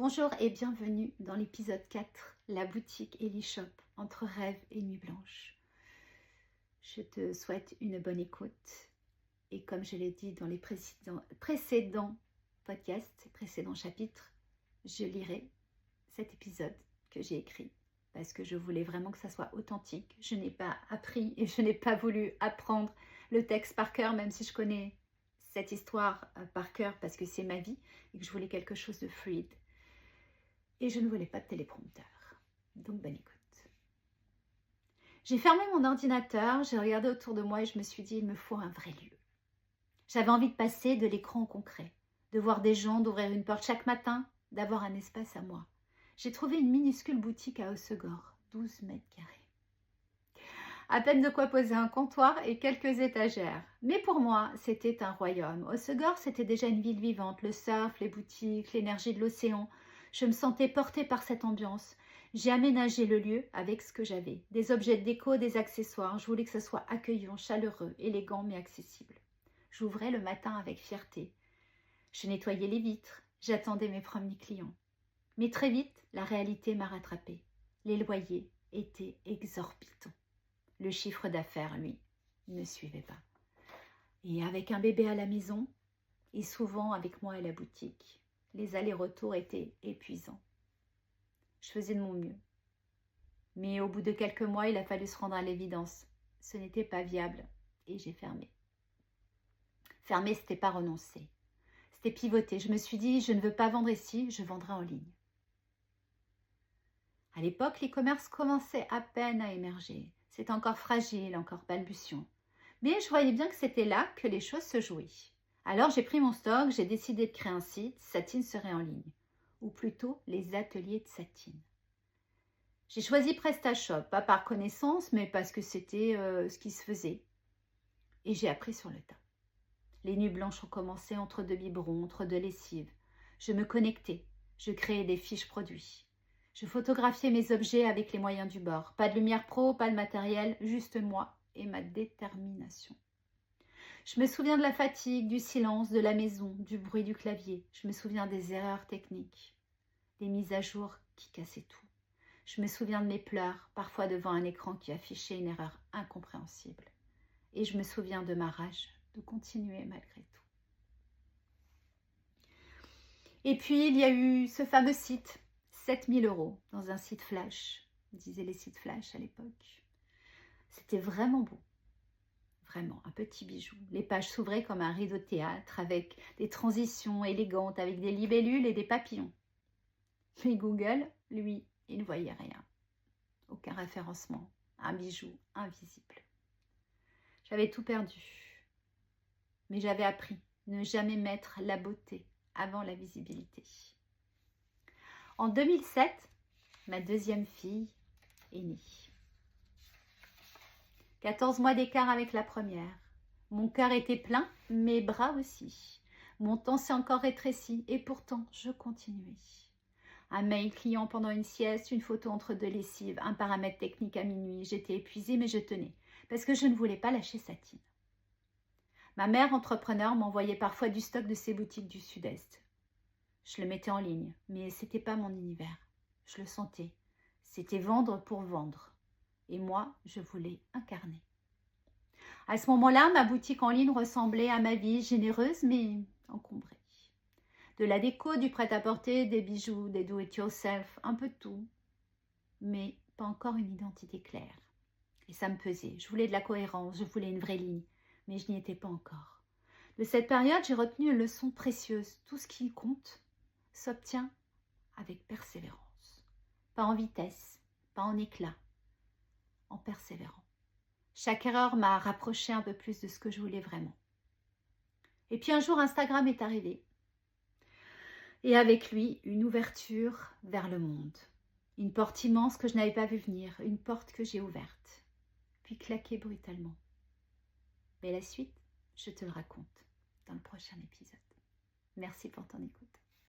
Bonjour et bienvenue dans l'épisode 4, la boutique et l'e-shop entre rêve et nuit blanche. Je te souhaite une bonne écoute et comme je l'ai dit dans les précédents podcasts, précédents chapitres, je lirai cet épisode que j'ai écrit parce que je voulais vraiment que ça soit authentique. Je n'ai pas appris et je n'ai pas voulu apprendre le texte par cœur, même si je connais cette histoire par cœur parce que c'est ma vie et que je voulais quelque chose de fluide. Et je ne voulais pas de téléprompteur. Donc, bonne écoute. J'ai fermé mon ordinateur, j'ai regardé autour de moi et je me suis dit, il me faut un vrai lieu. J'avais envie de passer de l'écran au concret, de voir des gens, d'ouvrir une porte chaque matin, d'avoir un espace à moi. J'ai trouvé une minuscule boutique à Hossegor, 12 mètres carrés. À peine de quoi poser un comptoir et quelques étagères. Mais pour moi, c'était un royaume. Hossegor, c'était déjà une ville vivante, le surf, les boutiques, l'énergie de l'océan. Je me sentais portée par cette ambiance. J'ai aménagé le lieu avec ce que j'avais. Des objets de déco, des accessoires. Je voulais que ce soit accueillant, chaleureux, élégant mais accessible. J'ouvrais le matin avec fierté. Je nettoyais les vitres. J'attendais mes premiers clients. Mais très vite, la réalité m'a rattrapée. Les loyers étaient exorbitants. Le chiffre d'affaires, lui, ne suivait pas. Et avec un bébé à la maison, et souvent avec moi à la boutique, les allers-retours étaient épuisants. Je faisais de mon mieux. Mais au bout de quelques mois, il a fallu se rendre à l'évidence. Ce n'était pas viable et j'ai fermé. Fermer, ce n'était pas renoncer. C'était pivoter. Je me suis dit, je ne veux pas vendre ici, je vendrai en ligne. À l'époque, l'e-commerce commençait à peine à émerger. C'était encore fragile, encore balbutiant. Mais je voyais bien que c'était là que les choses se jouaient. Alors j'ai pris mon stock, j'ai décidé de créer un site, Satine serait en ligne. Ou plutôt les ateliers de Satine. J'ai choisi PrestaShop, pas par connaissance, mais parce que c'était ce qui se faisait. Et j'ai appris sur le tas. Les nuits blanches ont commencé entre deux biberons, entre deux lessives. Je me connectais, je créais des fiches produits. Je photographiais mes objets avec les moyens du bord. Pas de lumière pro, pas de matériel, juste moi et ma détermination. Je me souviens de la fatigue, du silence, de la maison, du bruit du clavier. Je me souviens des erreurs techniques, des mises à jour qui cassaient tout. Je me souviens de mes pleurs, parfois devant un écran qui affichait une erreur incompréhensible. Et je me souviens de ma rage de continuer malgré tout. Et puis, il y a eu ce fameux site, 7000 € dans un site flash. On disait les sites flash à l'époque. C'était vraiment beau. Vraiment, un petit bijou. Les pages s'ouvraient comme un rideau de théâtre avec des transitions élégantes, avec des libellules et des papillons. Mais Google, lui, il ne voyait rien. Aucun référencement. Un bijou invisible. J'avais tout perdu. Mais j'avais appris ne jamais mettre la beauté avant la visibilité. En 2007, ma deuxième fille est née. 14 mois d'écart avec la première. Mon cœur était plein, mes bras aussi. Mon temps s'est encore rétréci et pourtant je continuais. Un mail client pendant une sieste, une photo entre deux lessives, un paramètre technique à minuit. J'étais épuisée mais je tenais parce que je ne voulais pas lâcher Satine. Ma mère, entrepreneur, m'envoyait parfois du stock de ses boutiques du Sud-Est. Je le mettais en ligne, mais ce n'était pas mon univers. Je le sentais. C'était vendre pour vendre. Et moi, je voulais incarner. À ce moment-là, ma boutique en ligne ressemblait à ma vie, généreuse mais encombrée. De la déco, du prêt-à-porter, des bijoux, des do-it-yourself, un peu de tout. Mais pas encore une identité claire. Et ça me pesait. Je voulais de la cohérence, je voulais une vraie ligne. Mais je n'y étais pas encore. De cette période, j'ai retenu une leçon précieuse. Tout ce qui compte s'obtient avec persévérance. Pas en vitesse, pas en éclat, en persévérant. Chaque erreur m'a rapproché un peu plus de ce que je voulais vraiment. Et puis un jour, Instagram est arrivé. Et avec lui, une ouverture vers le monde. Une porte immense que je n'avais pas vue venir. Une porte que j'ai ouverte. Puis claquée brutalement. Mais la suite, je te le raconte dans le prochain épisode. Merci pour ton écoute.